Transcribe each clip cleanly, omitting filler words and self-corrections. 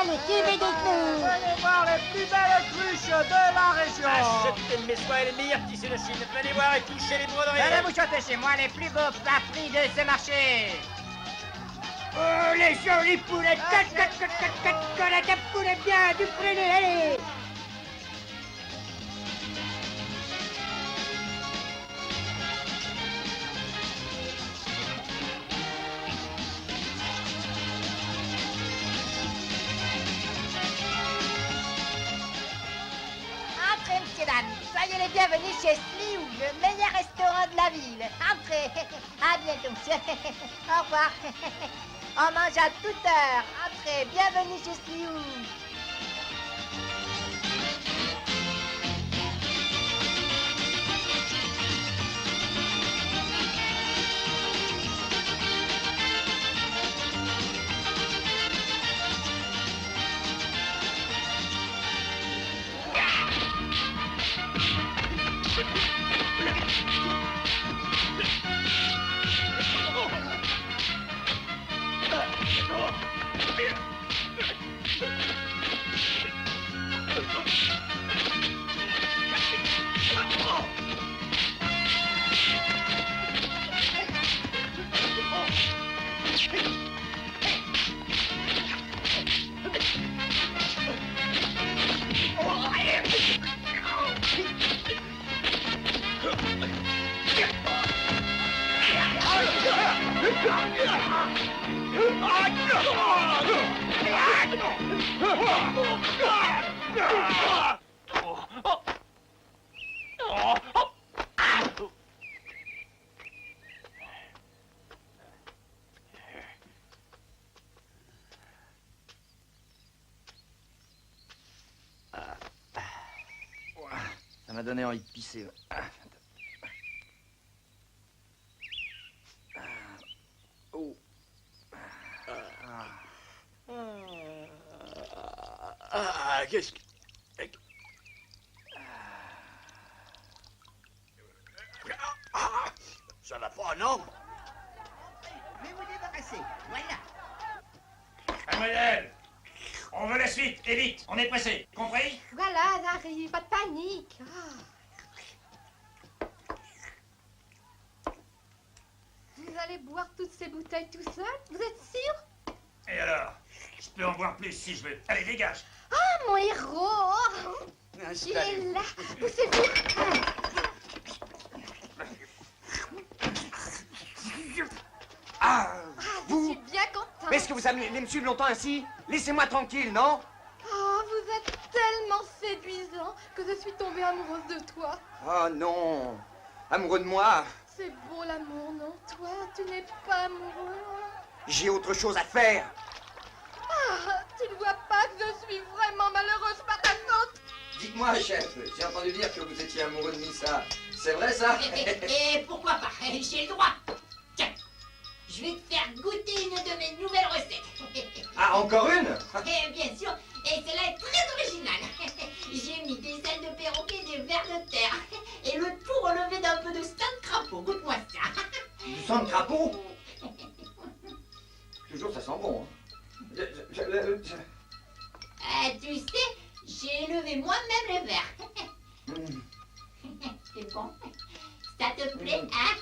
Allez, qui veut des clous? Venez voir les plus belles cruches de la région. Achetez de mes soins et les meilleurs tissus de Chine. Venez voir et touchez les broderies. Allez, vous chantez chez moi les plus beaux plats prix de ce marché. Oh, les jolies poulettes, des poulets bien, du poulet, allez. Entrez, messieurs, dames. Soyez les bienvenus chez Sliou, le meilleur restaurant de la ville. Entrez. À bientôt, monsieur. Au revoir. On mange à toute heure. Entrez, bienvenue chez Sliou. Ça m'a donné envie de pisser. Oh. Qu'est-ce que... Ça va pas, non? Je vais vous débarrasser. Voilà. Mademoiselle, on veut la suite, et vite, on est pressé, compris? Voilà, j'arrive, pas de panique. Vous allez boire toutes ces bouteilles tout seul? Vous êtes sûr? Et alors? Je peux en boire plus si je veux. Allez, dégage. Ah, mon héros! Il est là. Poussez-vous. Je suis bien contente. Mais est-ce que vous allez me suivre longtemps ainsi? Laissez-moi tranquille, non? Oh, vous êtes tellement séduisant que je suis tombée amoureuse de toi. Oh non. Amoureux de moi? C'est beau l'amour, non? Toi, tu n'es pas amoureux. J'ai autre chose à faire. Ah, tu ne vois pas que je suis vraiment malheureuse par ta faute? Dites-moi, chef, j'ai entendu dire que vous étiez amoureux de Missa. C'est vrai, ça? Et pourquoi pas? J'ai le droit. Tiens, je vais te faire goûter une de mes nouvelles recettes. Ah, encore une? Et bien sûr, et celle-là est très originale. J'ai mis des ailes de perroquet et des vers de terre. Et le tout relevé d'un peu de sang de crapaud. Goûte-moi ça. Du sang de crapaud? Toujours, ça sent bon. Hein. Tu sais, j'ai élevé moi-même les vers. C'est bon. Ça te plaît, hein?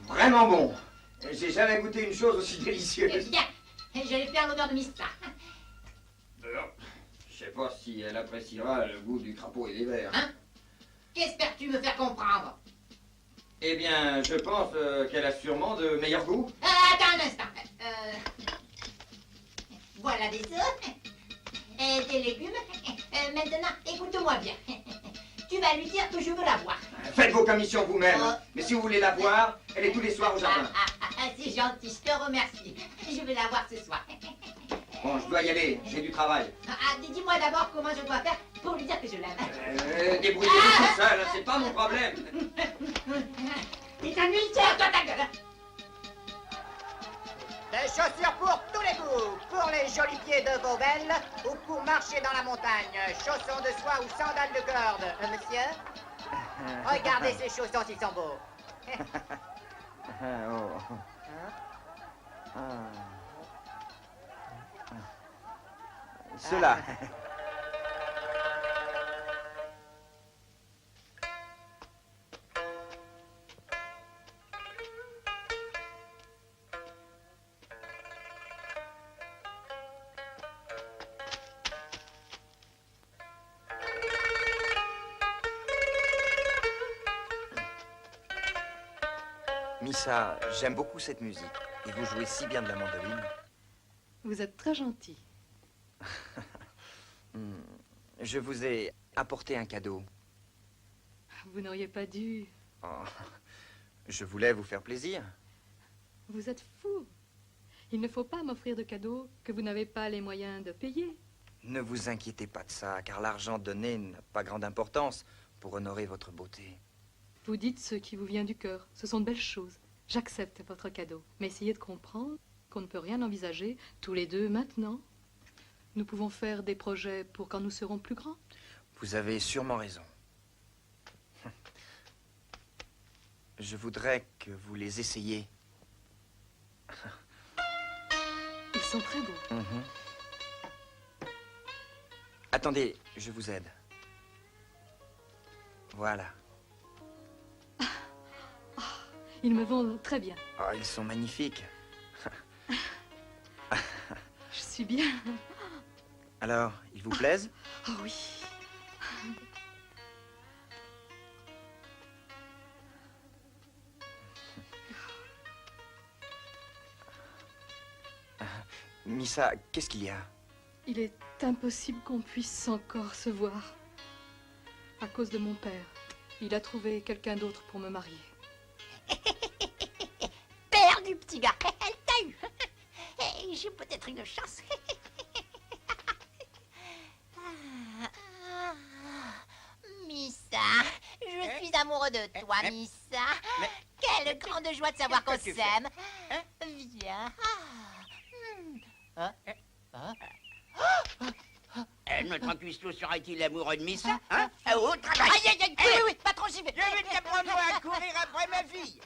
Vraiment bon. J'ai jamais goûté une chose aussi délicieuse. Bien, je vais faire l'honneur de Missa. D'ailleurs, je sais pas si elle appréciera le goût du crapaud et des vers. Hein? Qu'espères-tu me faire comprendre? Eh bien, je pense qu'elle a sûrement de meilleurs goûts. Attends un instant. Voilà des œufs et des légumes. Maintenant, écoute-moi bien. Tu vas lui dire que je veux la voir. Faites vos commissions vous-même. Mais si vous voulez la voir, elle est tous les soirs au jardin. C'est gentil, je te remercie. Je vais la voir ce soir. Bon, je dois y aller, j'ai du travail. Dis-moi d'abord comment je dois faire pour lui dire que je l'aime. Débrouillez-vous tout seul, c'est pas mon problème. C'est un militaire, toi ta gueule. Des chaussures pour tous les goûts, pour les jolis pieds de Vaubelle ou pour marcher dans la montagne. Chaussons de soie ou sandales de corde. Monsieur? Regardez ces chaussons s'ils sont beaux. ceux-là. Missa, j'aime beaucoup cette musique. Et vous jouez si bien de la mandoline. Vous êtes très gentil. Je vous ai apporté un cadeau. Vous n'auriez pas dû... Oh, je voulais vous faire plaisir. Vous êtes fou. Il ne faut pas m'offrir de cadeaux que vous n'avez pas les moyens de payer. Ne vous inquiétez pas de ça, car l'argent donné n'a pas grande importance pour honorer votre beauté. Vous dites ce qui vous vient du cœur. Ce sont de belles choses. J'accepte votre cadeau. Mais essayez de comprendre qu'on ne peut rien envisager tous les deux maintenant. Nous pouvons faire des projets pour quand nous serons plus grands. Vous avez sûrement raison. Je voudrais que vous les essayiez. Ils sont très beaux. Attendez, je vous aide. Voilà. Ils me vont très bien. Oh, ils sont magnifiques. Je suis bien. Alors, ils vous plaisent? Oh oui. Missa, qu'est-ce qu'il y a? Il est impossible qu'on puisse encore se voir. À cause de mon père. Il a trouvé quelqu'un d'autre pour me marier. Père du petit gars, elle t'a eu. J'ai peut-être une chance. Missa, je suis amoureux de toi, Missa. Quelle grande joie de savoir qu'on s'aime. Viens. Notre cuistot serait-il amoureux de Missa, hein? Au travail! Aïe, aïe, aïe, oui, pas trop, j'y vais. Je vais t'apprendre à courir après ma fille.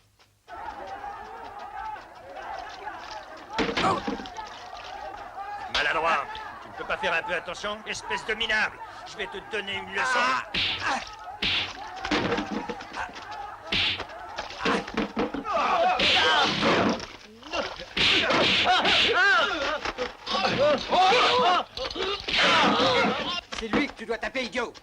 Maladroit. Tu ne peux pas faire un peu attention, espèce de minable. Je vais te donner une leçon. C'est lui que tu dois taper, idiot.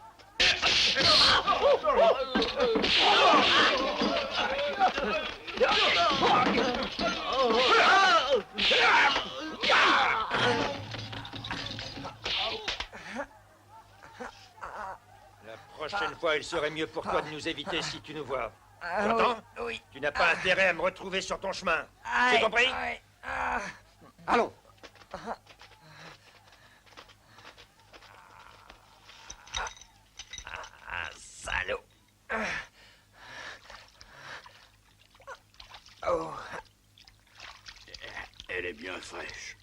La prochaine fois, il serait mieux pour toi de nous éviter si tu nous vois. Tu Oui, entends? oui. Tu n'as pas intérêt à me retrouver sur ton chemin. C'est compris? Allons. Ah, salaud. Oh. Elle est bien fraîche.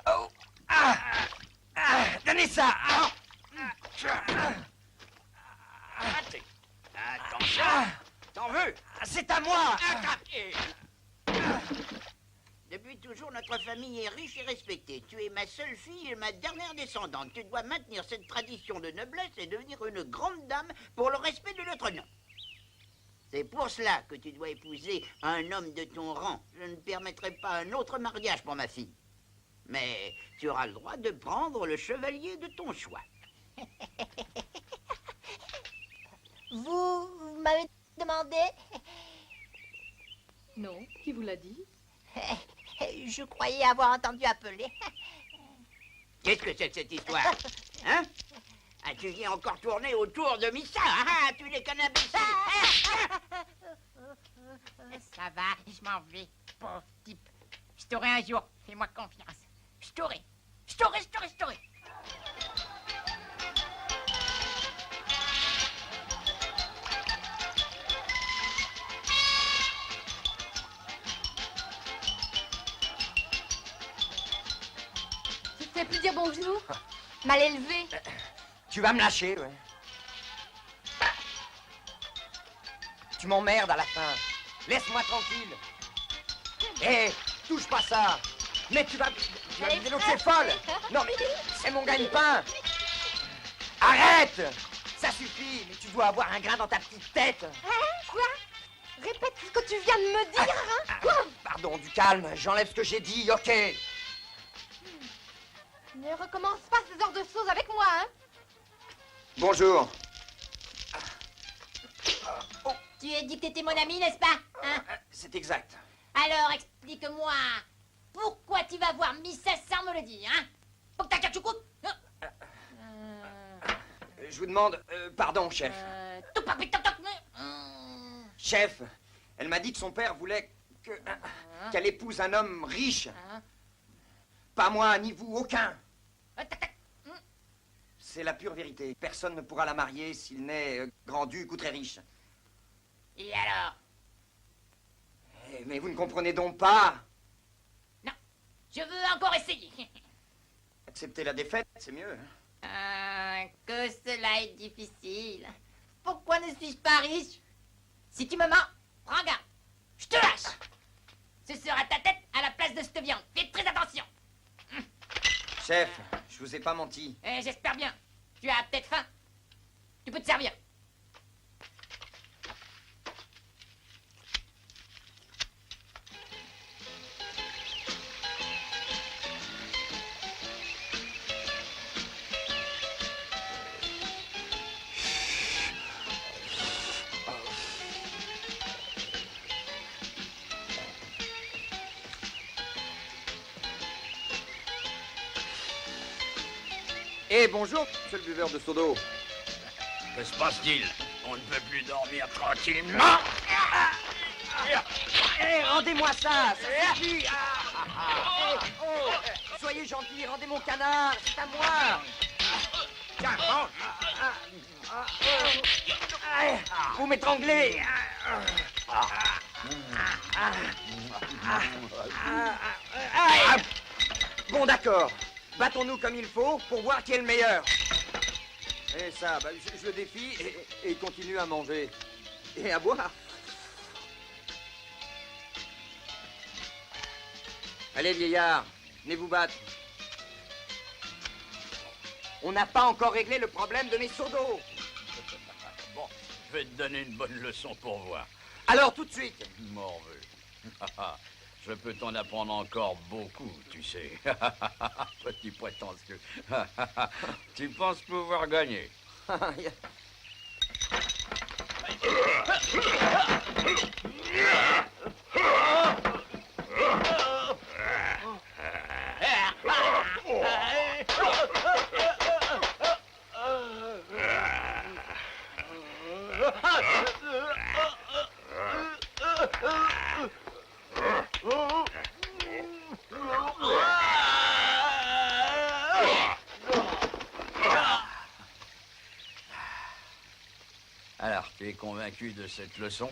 Oh. Donnez ça. Attention. T'en veux? C'est à moi. Depuis toujours, notre famille est riche et respectée. Tu es ma seule fille et ma dernière descendante. Tu dois maintenir cette tradition de noblesse et devenir une grande dame pour le respect de notre nom. C'est pour cela que tu dois épouser un homme de ton rang. Je ne permettrai pas un autre mariage pour ma fille. Mais tu auras le droit de prendre le chevalier de ton choix. Vous m'avez demandé? Non, qui vous l'a dit? Je croyais avoir entendu appeler. Qu'est-ce que c'est que cette histoire? Hein? Ah, tu viens encore tourner autour de Missa? Ah, tu n'es qu'un imbécile! Ça va, je m'en vais, pauvre type. Je t'aurai un jour, fais-moi confiance. Je t'aurai. Tu ne plus dire bonjour? Mal élevé. Tu vas me lâcher, ouais. Tu m'emmerdes à la fin. Laisse-moi tranquille. Hé, touche pas ça. Mais tu vas me dire que c'est folle. Non, mais c'est mon gagne-pain. Arrête. Ça suffit, mais tu dois avoir un grain dans ta petite tête. Hein? Quoi? Répète ce que tu viens de me dire, hein? Quoi? Pardon, du calme, j'enlève ce que j'ai dit, ok? Ne recommence pas ce genre de choses avec moi, hein? Bonjour. Tu as dit que t'étais mon ami, n'est-ce pas? Hein? C'est exact. Alors, explique-moi, pourquoi tu vas voir Missa sans me le dire, hein? Pour que ta choucroute? Je vous demande... pardon, chef. Chef, elle m'a dit que son père voulait qu'elle épouse un homme riche. Pas moi, ni vous, aucun. C'est la pure vérité. Personne ne pourra la marier s'il n'est grand-duc ou très riche. Et alors? Mais vous ne comprenez donc pas. Non, je veux encore essayer. Accepter la défaite, c'est mieux. Que cela est difficile. Pourquoi ne suis-je pas riche? Si tu me mens, prends garde. Je te lâche. Ce sera ta tête à la place de cette viande. Fais très attention. Chef, je vous ai pas menti. J'espère bien. Tu as peut-être faim. Tu peux te servir. Eh, bonjour, monsieur le buveur de seau d'eau. Que se passe-t-il? On ne peut plus dormir tranquillement. Rendez-moi ça suffit. Soyez gentil, rendez mon canard, c'est à moi. Tiens, mange. Vous m'étranglez. Bon, d'accord. Battons-nous comme il faut pour voir qui est le meilleur. Et ça, je le défie et il continue à manger. Et à boire. Allez, vieillard, venez vous battre. On n'a pas encore réglé le problème de mes seaux d'eau. Bon, je vais te donner une bonne leçon pour voir. Alors, tout de suite. Morveux. Je peux t'en apprendre encore beaucoup, tu sais. Petit prétentieux. Tu penses pouvoir gagner? Alors, tu es convaincu de cette leçon?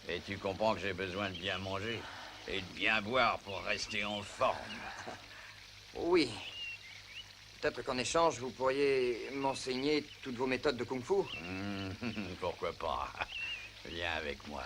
Et tu comprends que j'ai besoin de bien manger et de bien boire pour rester en forme. Oui. Peut-être qu'en échange, vous pourriez m'enseigner toutes vos méthodes de kung-fu. Pourquoi pas? Viens avec moi.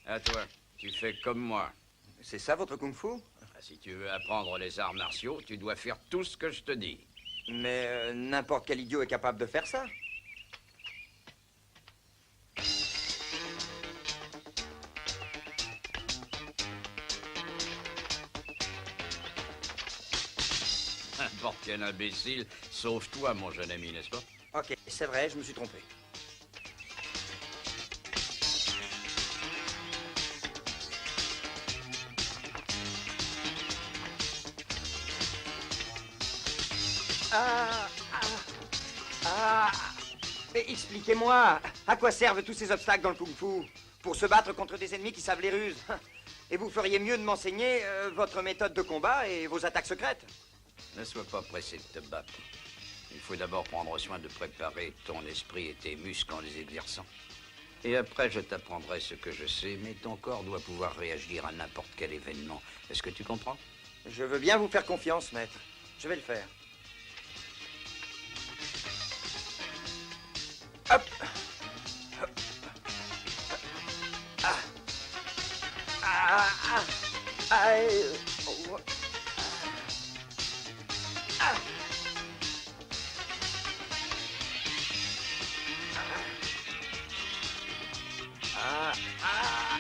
À toi, tu fais comme moi. C'est ça votre kung-fu? Si tu veux apprendre les arts martiaux, tu dois faire tout ce que je te dis. Mais n'importe quel idiot est capable de faire ça. N'importe quel imbécile, sauf toi, mon jeune ami, n'est-ce pas? Ok, c'est vrai, je me suis trompé. Expliquez-moi, à quoi servent tous ces obstacles dans le kung-fu? Pour se battre contre des ennemis qui savent les ruses. Et vous feriez mieux de m'enseigner votre méthode de combat et vos attaques secrètes. Ne sois pas pressé de te battre. Il faut d'abord prendre soin de préparer ton esprit et tes muscles en les exerçant. Et après, je t'apprendrai ce que je sais, mais ton corps doit pouvoir réagir à n'importe quel événement. Est-ce que tu comprends? Je veux bien vous faire confiance, maître. Je vais le faire. Hop. Hop. Ah. Ah. Ah. Ah. Oh. Ah. Ah. Ah.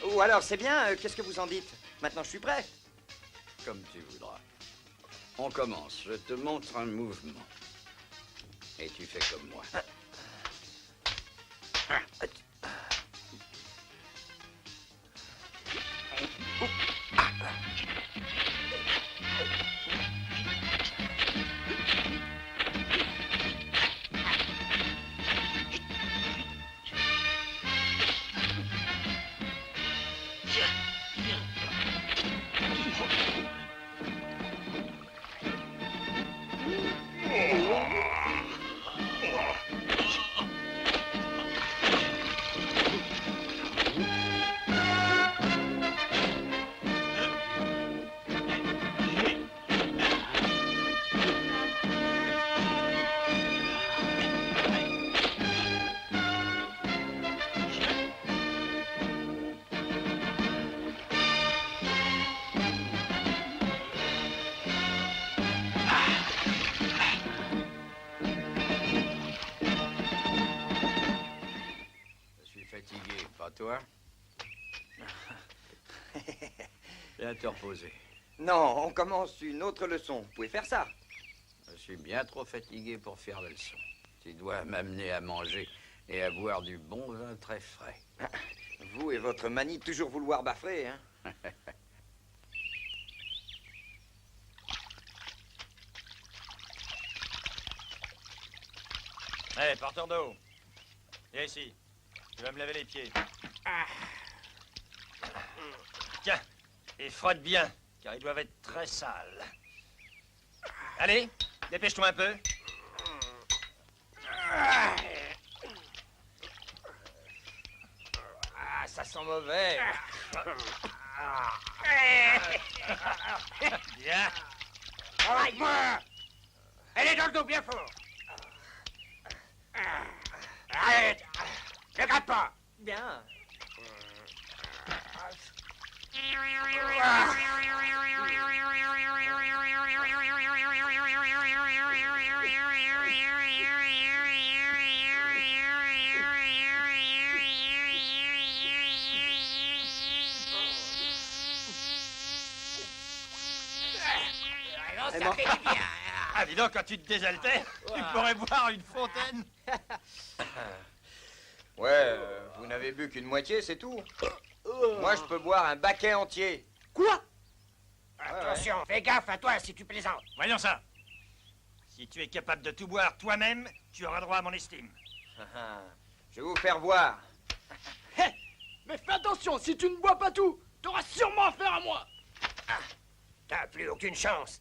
Ou alors, c'est bien, qu'est-ce que vous en dites? Maintenant, je suis prêt. Comme tu voudras. On commence. Je te montre un mouvement. Et tu fais comme moi. Toi? Viens te reposer. Non, on commence une autre leçon. Vous pouvez faire ça. Je suis bien trop fatigué pour faire la leçon. Tu dois m'amener à manger et à boire du bon vin très frais. Vous et votre manie de toujours vouloir baffrer, hein? Hé, porteur d'eau. Viens ici. Tu vas me laver les pieds. Tiens, et frotte bien, car ils doivent être très sales. Allez, dépêche-toi un peu. Ah, ça sent mauvais. Bien. Arrête-moi! Elle est dans le dos, bien fort! Arrête! Ne gratte pas! Bien. Ça fait du bien! Ah, dis donc, quand tu te désaltères, tu pourrais boire une fontaine. Ouais, vous n'avez bu qu'une moitié, c'est tout. Moi, je peux boire un baquet entier. Quoi? Attention, fais gaffe à toi si tu plaisantes. Voyons ça. Si tu es capable de tout boire toi-même, tu auras droit à mon estime. Je vais vous faire voir. Mais fais attention, si tu ne bois pas tout, t'auras sûrement affaire à moi. T'as plus aucune chance.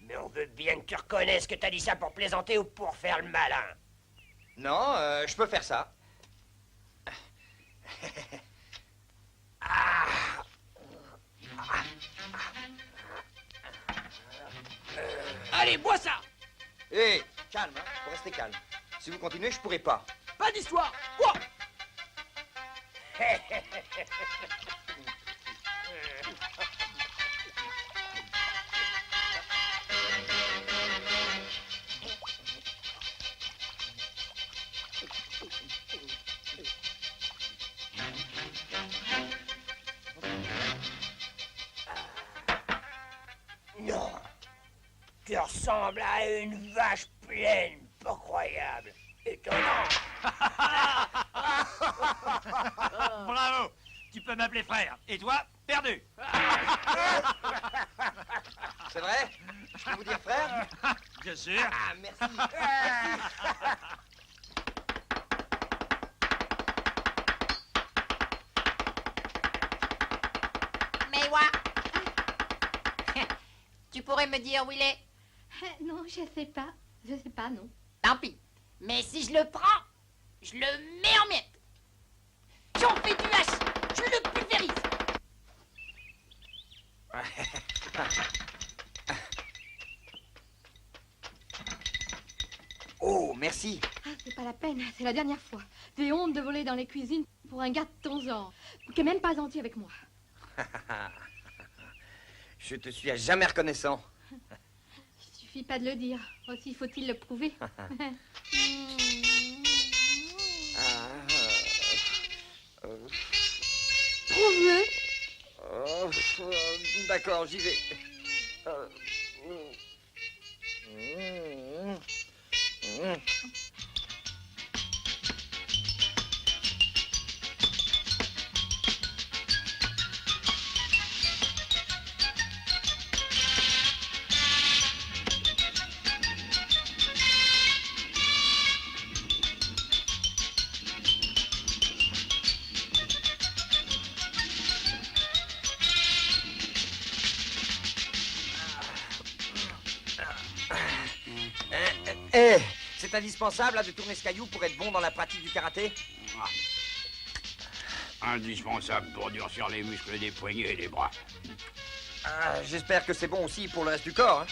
Mais on veut bien que tu reconnaisses que t'as dit ça pour plaisanter ou pour faire le malin. Non, je peux faire ça. Allez, bois ça. Hé, calme, hein, faut rester calme. Si vous continuez, je pourrai pas. Pas d'histoire. Bois. Non. Tu ressembles à une vache pleine, pas croyable. Étonnant. Bravo. Tu peux m'appeler frère. Et toi, perdu. C'est vrai? Je peux vous dire frère? Bien sûr. Ah, merci. pourrais me dire où il est? Non, je sais pas. Je sais pas, non. Tant pis. Mais si je le prends, je le mets en miettes. J'en fais du hache. Je le pulvérise. Oh, merci. Ah, c'est pas la peine, c'est la dernière fois. J'ai honte de voler dans les cuisines pour un gars de ton genre, qui est même pas gentil avec moi. Je te suis à jamais reconnaissant. Il suffit pas de le dire. Aussi faut-il le prouver. Prouver? D'accord, j'y vais. C'est indispensable là, de tourner ce caillou pour être bon dans la pratique du karaté? Indispensable pour durcir les muscles des poignets et des bras. J'espère que c'est bon aussi pour le reste du corps.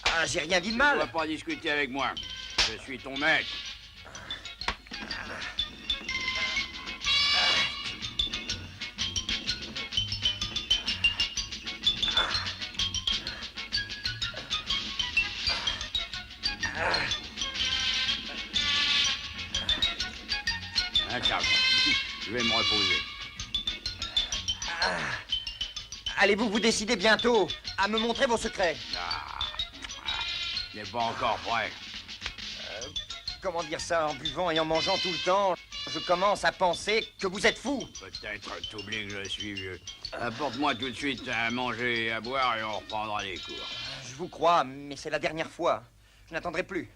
Hein. J'ai rien dit de mal. Tu ne dois pas discuter avec moi. Je suis ton maître. Attends, je vais me reposer. Allez-vous vous décider bientôt à me montrer vos secrets? Je n'ai pas encore prêt. Comment dire ça? En buvant et en mangeant tout le temps, je commence à penser que vous êtes fou. Peut-être t'oublies que je suis vieux. Apporte-moi tout de suite à manger et à boire et on reprendra les cours. Je vous crois, mais c'est la dernière fois. Je n'attendrai plus.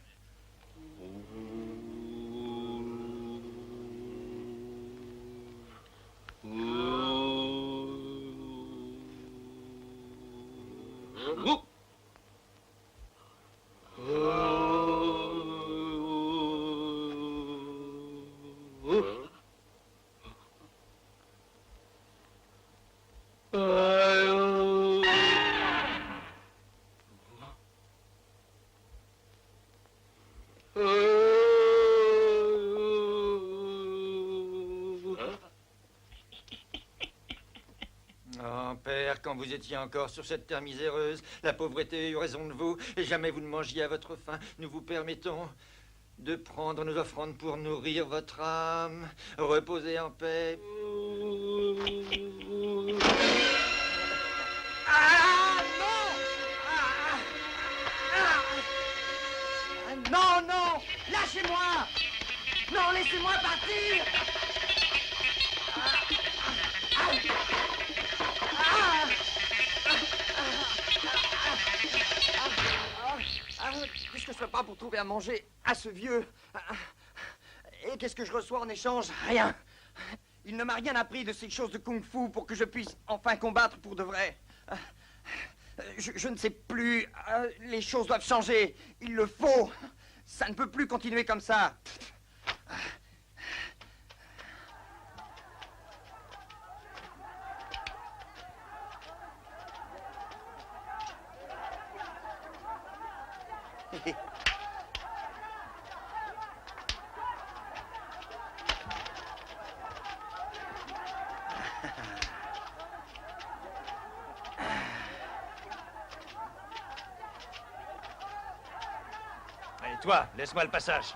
Quand vous étiez encore sur cette terre miséreuse, la pauvreté a eu raison de vous, et jamais vous ne mangiez à votre faim. Nous vous permettons de prendre nos offrandes pour nourrir votre âme. Reposez en paix. Non, non! Lâchez-moi! Non, laissez-moi partir! Qu'est-ce que je fais pas pour trouver à manger à ce vieux? Et qu'est-ce que je reçois en échange? Rien. Il ne m'a rien appris de ces choses de kung-fu pour que je puisse enfin combattre pour de vrai. Je ne sais plus. Les choses doivent changer. Il le faut. Ça ne peut plus continuer comme ça. Allez, toi, laisse-moi le passage.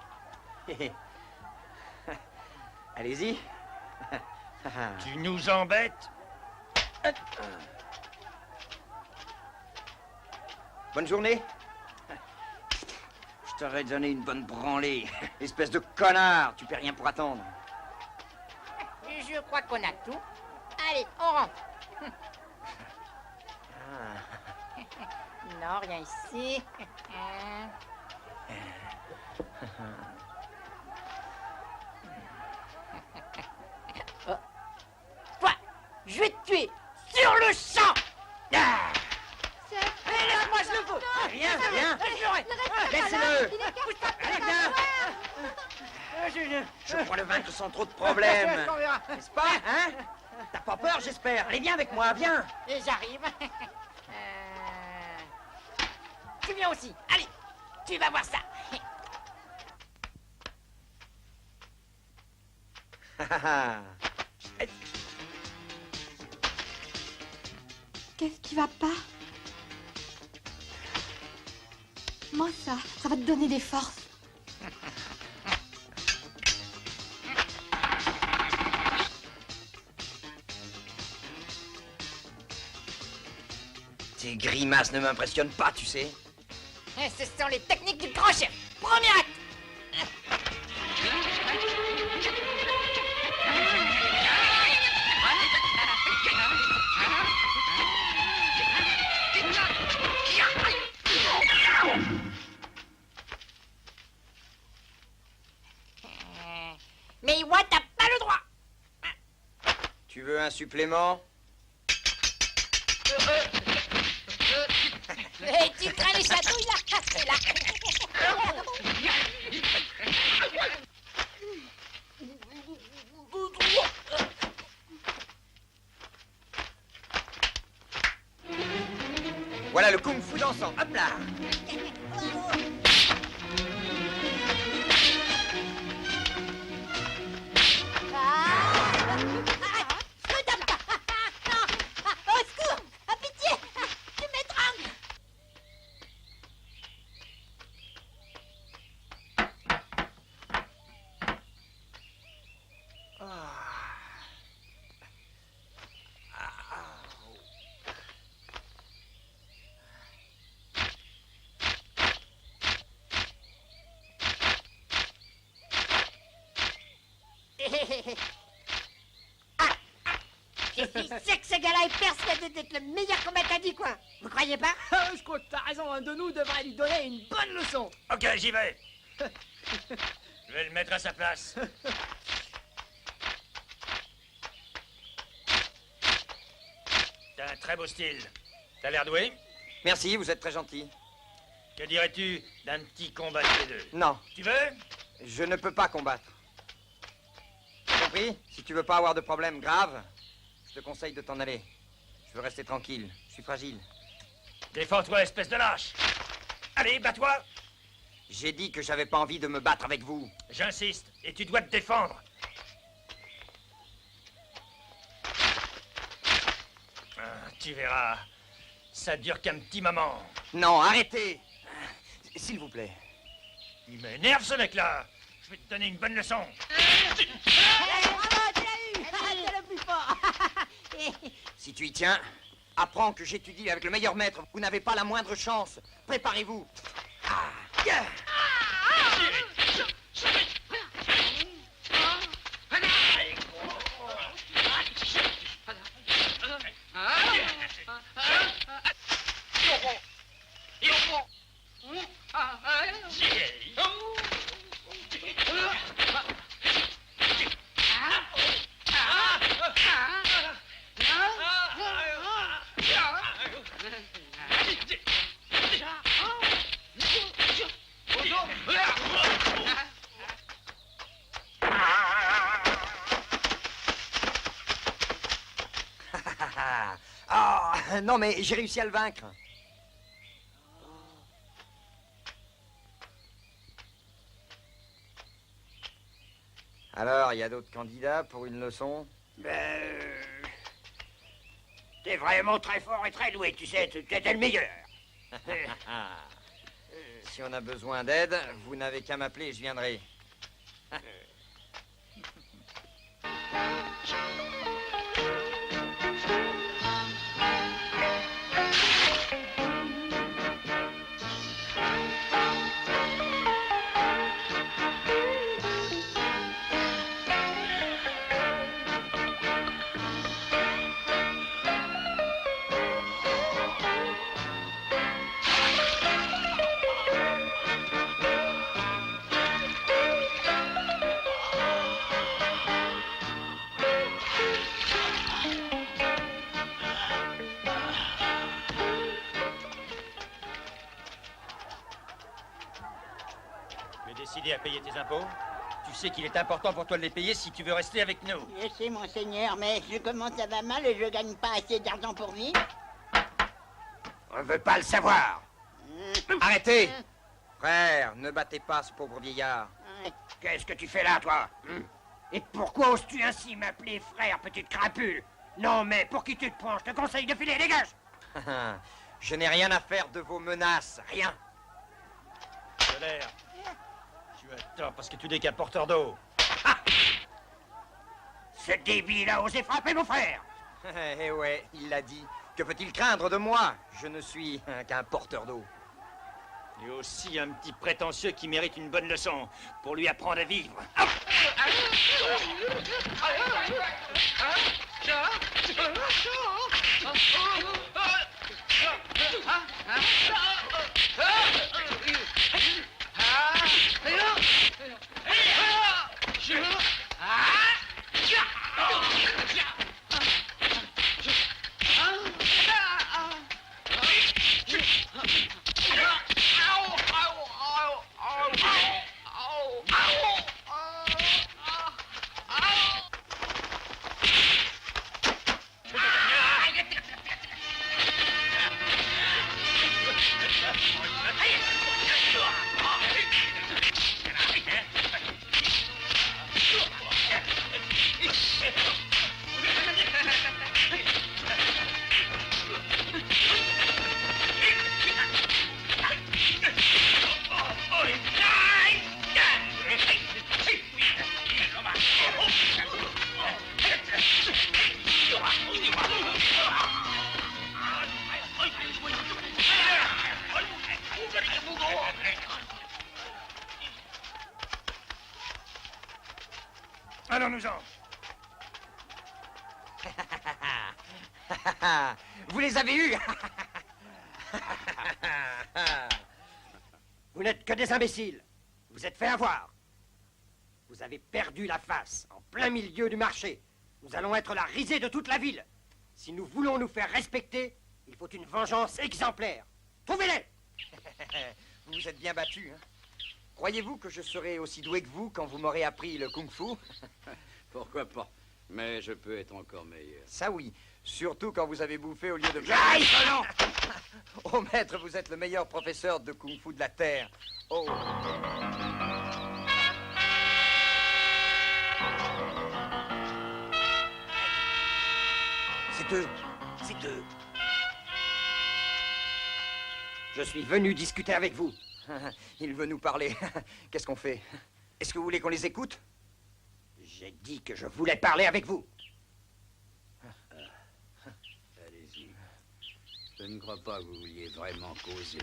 Allez-y. Tu nous embêtes. Bonne journée. Je t'aurais donné une bonne branlée. Espèce de connard, tu paies rien pour attendre. Je crois qu'on a tout. Allez, on rentre. Non, rien ici. Oh. Toi, je vais te tuer sur le champ. Rien. Laisse-le. Allez, viens. Je crois le vaincre sans trop de problèmes. N'est-ce pas, hein? T'as pas peur, j'espère. Allez, viens avec moi, viens. Et j'arrive. Tu viens aussi. Allez, tu vas voir ça. Qu'est-ce qui va pas? Moi, ça va te donner des forces. Tes grimaces ne m'impressionnent pas, tu sais. Ce sont les techniques du grand chef. Premier acte. Mais Iwa, t'as pas le droit. Tu veux un supplément? Et tu crains les chatouilles, là. Voilà le kung-fu dansant. Hop là. Au secours! À pitié! Tu m'étrangles! Je suis sûr que ce gars-là est persuadé d'être le meilleur combattant du coin. Vous croyez pas? Je crois que t'as raison, un de nous devrait lui donner une bonne leçon. Ok, j'y vais. Je vais le mettre à sa place. T'as un très beau style. T'as l'air doué. Merci, vous êtes très gentil. Que dirais-tu d'un petit combat tous les deux? Non, Tu veux? je ne peux pas combattre. T'as compris? Si tu veux pas avoir de problème grave, je te conseille de t'en aller. Je veux rester tranquille. Je suis fragile. Défends-toi, espèce de lâche. Allez, bats-toi. J'ai dit que j'avais pas envie de me battre avec vous. J'insiste, et tu dois te défendre. Ah, tu verras. Ça dure qu'un petit moment. Non, arrêtez. S'il vous plaît. Il m'énerve, ce mec-là. Je vais te donner une bonne leçon. Bravo, tu l'as eu! C'est le plus fort! Si tu y tiens, apprends que j'étudie avec le meilleur maître. Vous n'avez pas la moindre chance. Préparez-vous. Non, mais j'ai réussi à le vaincre. Alors, il y a d'autres candidats pour une leçon? T'es vraiment très fort et très doué, tu sais, t'es le meilleur. Si on a besoin d'aide, vous n'avez qu'à m'appeler et je viendrai. décidé à payer tes impôts? Tu sais qu'il est important pour toi de les payer si tu veux rester avec nous. Je sais, monseigneur, mais je commence à va mal et je gagne pas assez d'argent pour vivre. On ne veut pas le savoir. Arrêtez! Frère, ne battez pas ce pauvre vieillard. Qu'est-ce que tu fais là, toi? Et pourquoi oses-tu ainsi m'appeler frère, petite crapule? Non, mais pour qui tu te prends? Je te conseille de filer, dégage! Je n'ai rien à faire de vos menaces, rien. Solaire, tu as tort parce que tu n'es qu'un porteur d'eau. Ce débile a osé frapper mon frère! Eh ouais, il l'a dit. Que peut-il craindre de moi? Je ne suis qu'un porteur d'eau. Et aussi un petit prétentieux qui mérite une bonne leçon pour lui apprendre à vivre. Allons-nous-en. Vous les avez eus? Vous n'êtes que des imbéciles. Vous êtes fait avoir. Vous avez perdu la face en plein milieu du marché. Nous allons être la risée de toute la ville. Si nous voulons nous faire respecter, il faut une vengeance exemplaire. Trouvez-les! Vous vous êtes bien battu, hein? Croyez-vous que je serai aussi doué que vous quand vous m'aurez appris le kung-fu? Pourquoi pas? Mais je peux être encore meilleur. Ça oui, surtout quand vous avez bouffé au lieu de... Aïe, non! Oh maître, vous êtes le meilleur professeur de kung-fu de la Terre. Oh. C'est eux. C'est eux. Je suis venu discuter avec vous. Il veut nous parler. Qu'est-ce qu'on fait? Est-ce que vous voulez qu'on les écoute? J'ai dit que je voulais parler avec vous. Allez-y. Je ne crois pas que vous vouliez vraiment causer.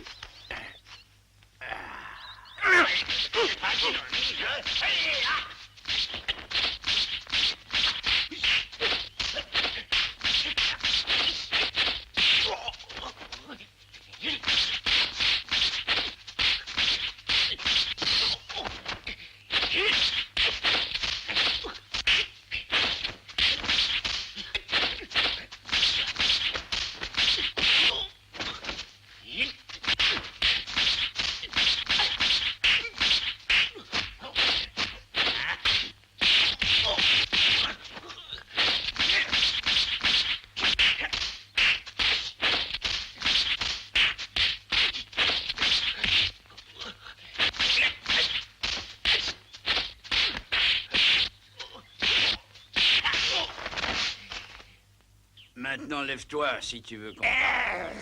Maintenant, lève-toi si tu veux qu'on parle.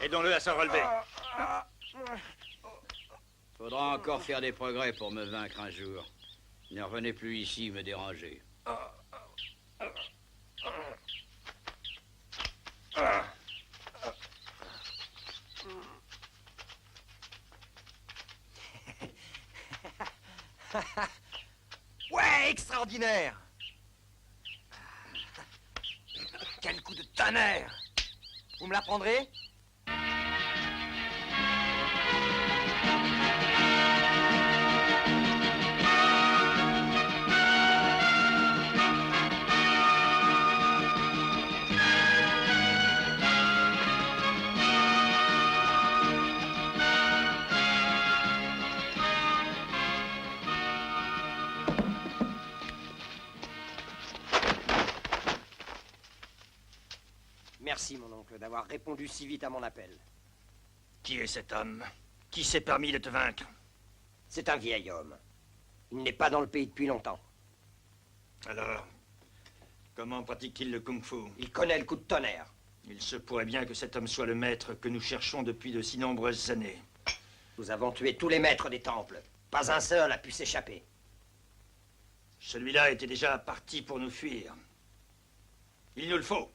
Aidons-le à se relever. Faudra encore faire des progrès pour me vaincre un jour. Ne revenez plus ici me déranger. extraordinaire. Quel coup de tonnerre. Vous me l'apprendrez? Merci, mon oncle, d'avoir répondu si vite à mon appel. Qui est cet homme? Qui s'est permis de te vaincre? C'est un vieil homme. Il n'est pas dans le pays depuis longtemps. Alors, comment pratique-t-il le kung-fu? Il connaît le coup de tonnerre. Il se pourrait bien que cet homme soit le maître que nous cherchons depuis de si nombreuses années. Nous avons tué tous les maîtres des temples. Pas un seul a pu s'échapper. Celui-là était déjà parti pour nous fuir. Il nous le faut.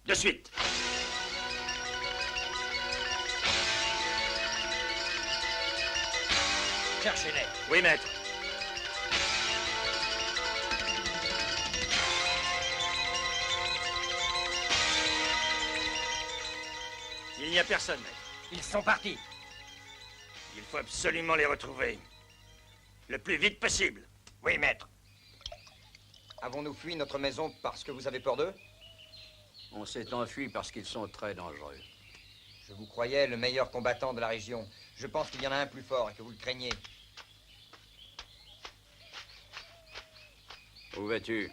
De suite. Cherchez-les. Oui, maître. Il n'y a personne, maître. Ils sont partis. Il faut absolument les retrouver. Le plus vite possible. Oui, maître. Avons-nous fui notre maison parce que vous avez peur d'eux? On s'est enfui parce qu'ils sont très dangereux. Je vous croyais le meilleur combattant de la région. Je pense qu'il y en a un plus fort et que vous le craignez. Où vas-tu?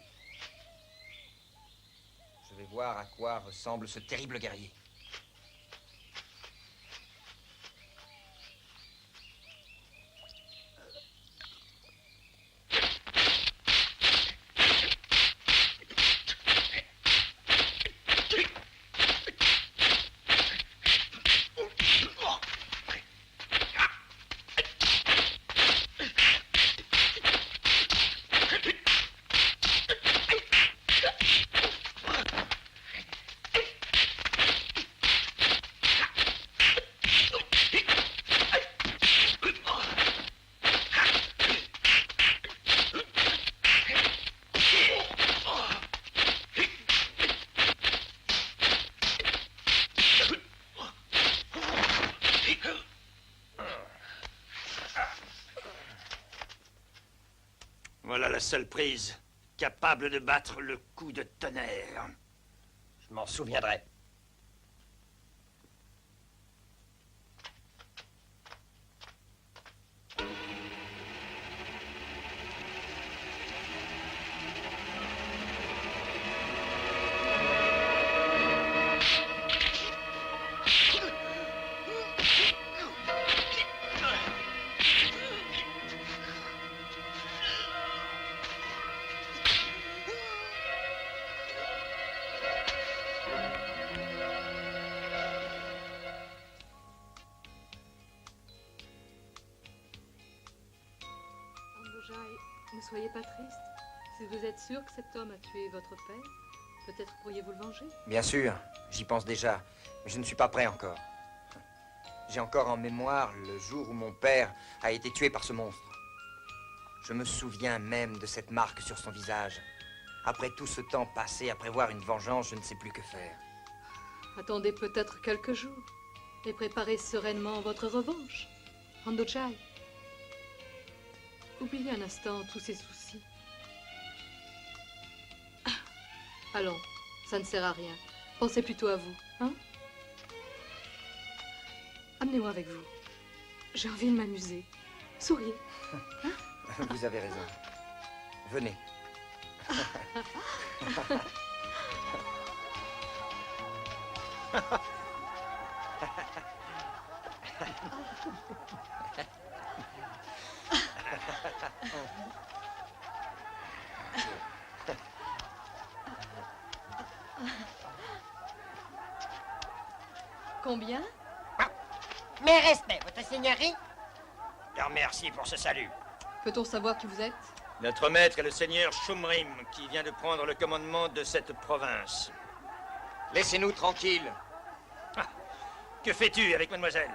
Je vais voir à quoi ressemble ce terrible guerrier. Voilà la seule prise capable de battre le coup de tonnerre. Je m'en souviendrai. Ne soyez pas triste. Si vous êtes sûr que cet homme a tué votre père, peut-être pourriez-vous le venger. Bien sûr, j'y pense déjà, mais je ne suis pas prêt encore. J'ai encore en mémoire le jour où mon père a été tué par ce monstre. Je me souviens même de cette marque sur son visage. Après tout ce temps passé à prévoir une vengeance, je ne sais plus que faire. Attendez peut-être quelques jours et préparez sereinement votre revanche. Andochai, oubliez un instant tous ces soucis. Allons, ça ne sert à rien. Pensez plutôt à vous, hein? Amenez-moi avec vous. J'ai envie de m'amuser. Souriez. Hein? Vous avez raison. Venez. Combien? Mes respects, votre seigneurie. Je remercie pour ce salut. Peut-on savoir qui vous êtes? Notre maître est le seigneur Shumrim, qui vient de prendre le commandement de cette province. Laissez-nous tranquilles. Ah, que fais-tu avec mademoiselle?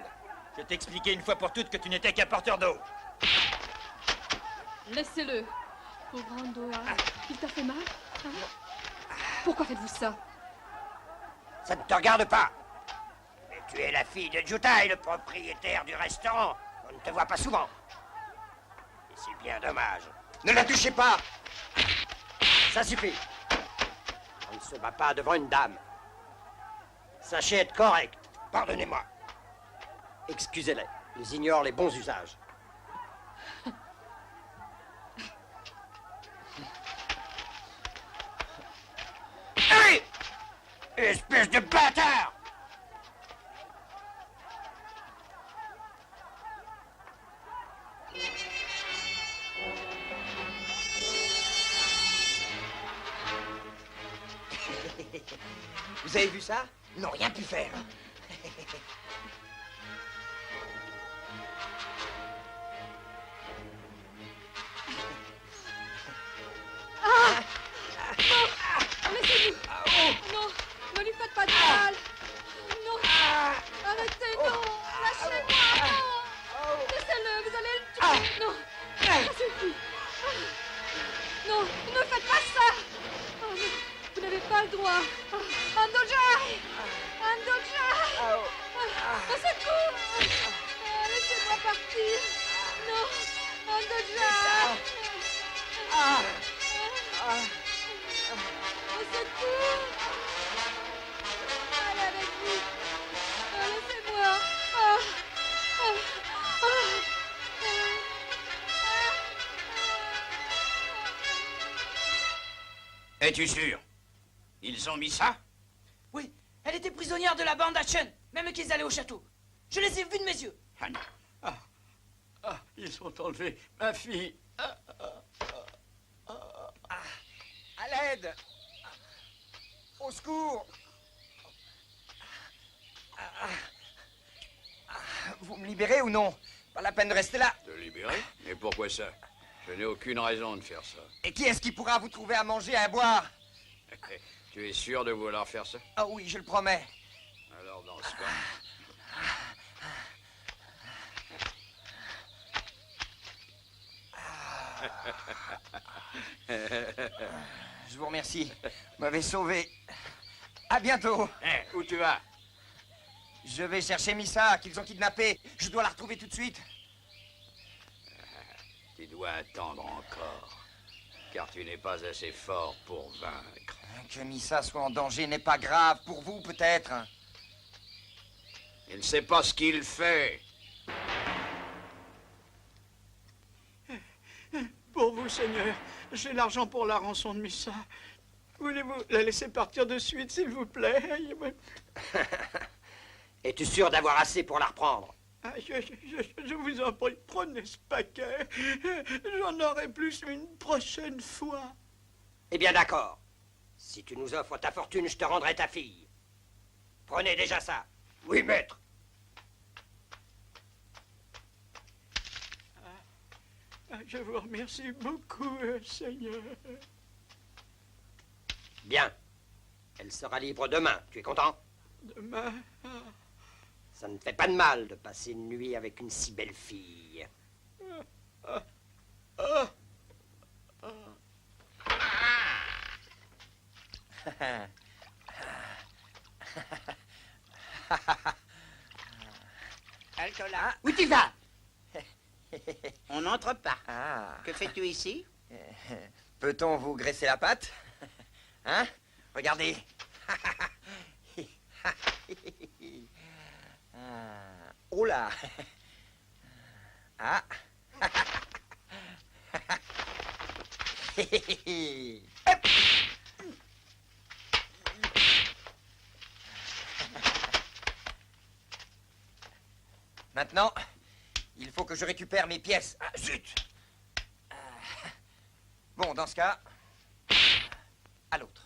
Je t'ai expliqué une fois pour toutes que tu n'étais qu'un porteur d'eau. Laissez-le. Pauvre Ando, il t'a fait mal, hein? Pourquoi faites-vous ça? Ça ne te regarde pas. Mais tu es la fille de Jutai, le propriétaire du restaurant. On ne te voit pas souvent. Et c'est bien dommage. Ne la touchez pas! Ça suffit. On ne se bat pas devant une dame. Sachez être correct. Pardonnez-moi. Excusez-les. Ils ignorent les bons usages. Hé! Espèce de bâtard! Vous avez vu ça? Ils n'ont rien pu faire. Ah! Non! Laissez-nous! Non! Ne lui faites pas de mal! Non! Arrêtez! Non! Lâchez-moi! Non! Laissez-le! Vous allez le tuer! Non! Ça suffit! Non! Ne faites pas ça! Oh, non. Vous n'avez pas le droit! Andojai! Andojai! Au secours! Laissez-moi partir! Non! Andojai! Au secours! Allez avec vous! Laissez-moi! Es-tu sûr? Ils ont mis ça? Oui, elle était prisonnière de la bande Achen, même qu'ils allaient au château. Je les ai vus de mes yeux. Ah non. Ils ont enlevé ma fille. À l'aide! Au secours! Vous me libérez ou non? Pas la peine de rester là. Te libérer? Mais pourquoi ça? Je n'ai aucune raison de faire ça. Et qui est-ce qui pourra vous trouver à manger et à boire? Tu es sûr de vouloir faire ça? Ah oui, je le promets. Alors dans ce cas... Je vous remercie. Vous m'avez sauvé. À bientôt. Où tu vas? Je vais chercher Missa, qu'ils ont kidnappée. Je dois la retrouver tout de suite. Tu dois attendre encore, car tu n'es pas assez fort pour vaincre. Que Missa soit en danger n'est pas grave. Pour vous, peut-être. Il ne sait pas ce qu'il fait. Pour vous, Seigneur, j'ai l'argent pour la rançon de Missa. Voulez-vous la laisser partir de suite, s'il vous plaît? Es-tu sûr d'avoir assez pour la reprendre? Je vous en prie, prenez ce paquet. J'en aurai plus une prochaine fois. Eh bien, d'accord. Si tu nous offres ta fortune, je te rendrai ta fille. Prenez déjà ça. Oui, maître. Je vous remercie beaucoup, Seigneur. Bien. Elle sera libre demain. Tu es content? Demain? Ça ne fait pas de mal de passer une nuit avec une si belle fille. Alcola. Où tu vas? On n'entre pas. Ah. Que fais-tu ici? Peut-on vous graisser la patte? Hein? Regardez. Oh là. Ah. Hop. Maintenant, il faut que je récupère mes pièces. Ah, zut! Bon, dans ce cas, à l'autre.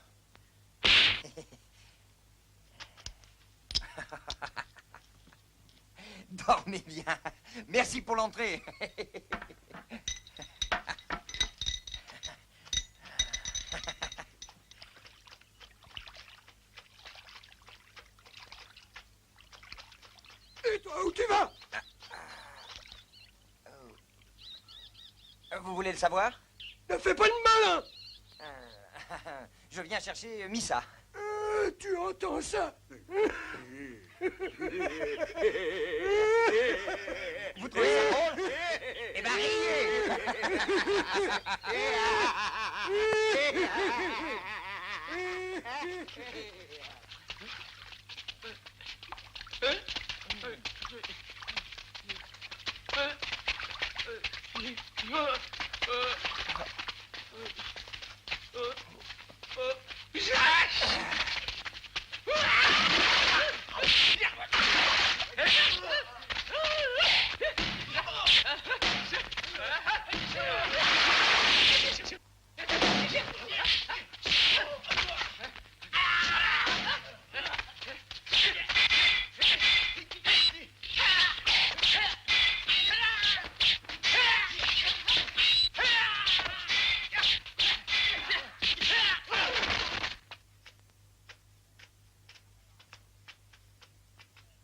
Dormez bien. Merci pour l'entrée. Et toi, où tu vas? Vous voulez le savoir? Ne fais pas de malin. Je viens chercher Missa. Tu entends ça? Vous trouvez ça drôle? Eh ben, riez.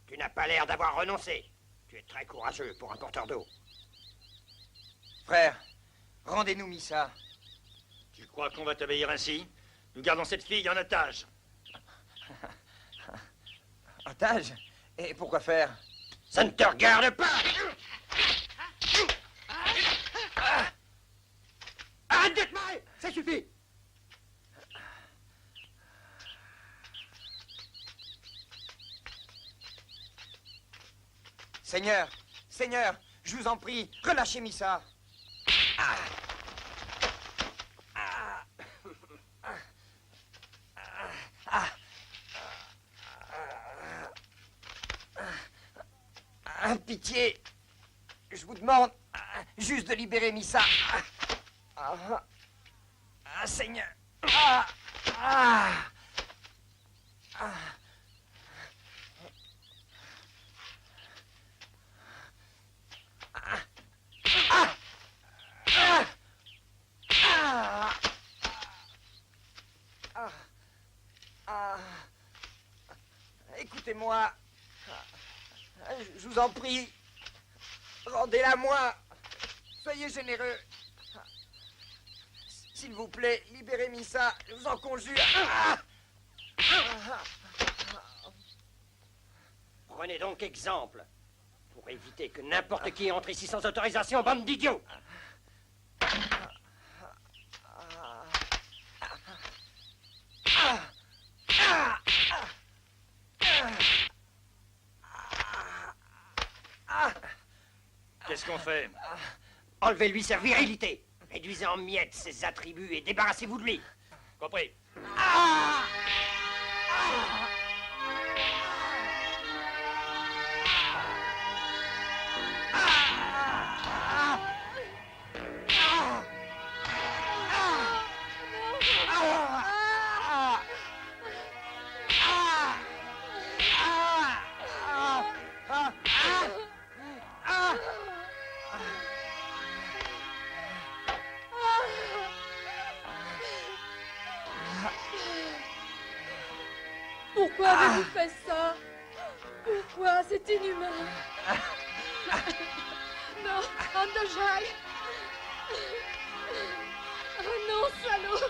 Tu n'as pas l'air d'avoir renoncé. Tu es très courageux pour un porteur d'eau. Frère, rendez-nous Missa. Tu crois qu'on va t'obéir ainsi? Nous gardons cette fille en otage. Otage? Et pourquoi faire? Ça ne te regarde pas! Arrête de te marrer! Ça suffit! Seigneur, Seigneur, je vous en prie, relâchez Missa. Pitié, je vous demande juste de libérer Missa. Seigneur. Écoutez-moi. Je vous en prie. Rendez-la moi. Soyez généreux. S'il vous plaît, libérez Missa. Je vous en conjure. Prenez donc exemple. Pour éviter que n'importe qui entre ici sans autorisation, bande d'idiots. Qu'est-ce qu'on fait? Enlevez-lui sa virilité. Réduisez en miettes ses attributs et débarrassez-vous de lui. Compris. Pourquoi avez-vous fait ça? Pourquoi? C'est inhumain. Non, Andajai. Oh non, salaud.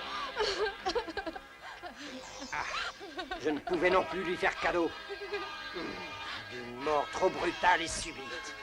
Je ne pouvais non plus lui faire cadeau d'une mort trop brutale et subite.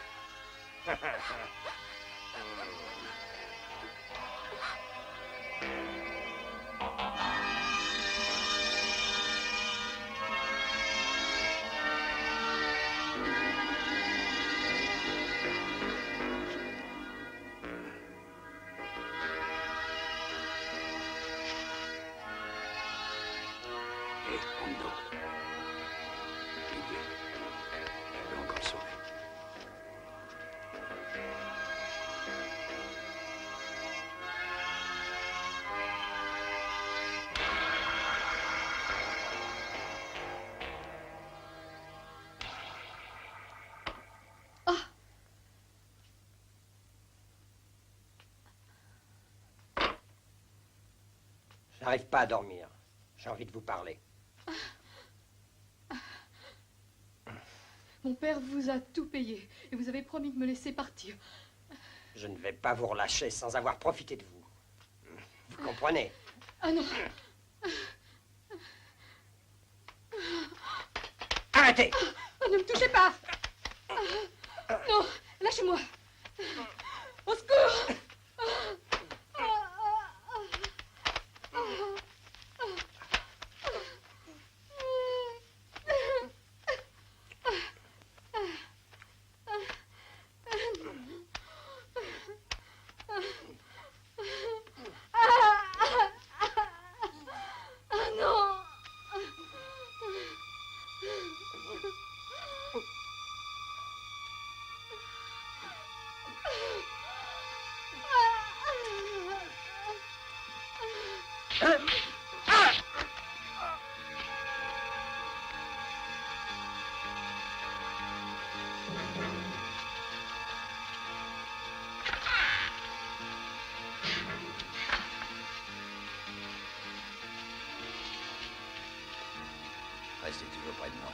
J'arrive pas à dormir. J'ai envie de vous parler. Mon père vous a tout payé et vous avez promis de me laisser partir. Je ne vais pas vous relâcher sans avoir profité de vous. Vous comprenez? Ah non. Arrêtez! Oh, ne me touchez pas. Non, lâchez-moi. Au secours. Restez toujours près de moi.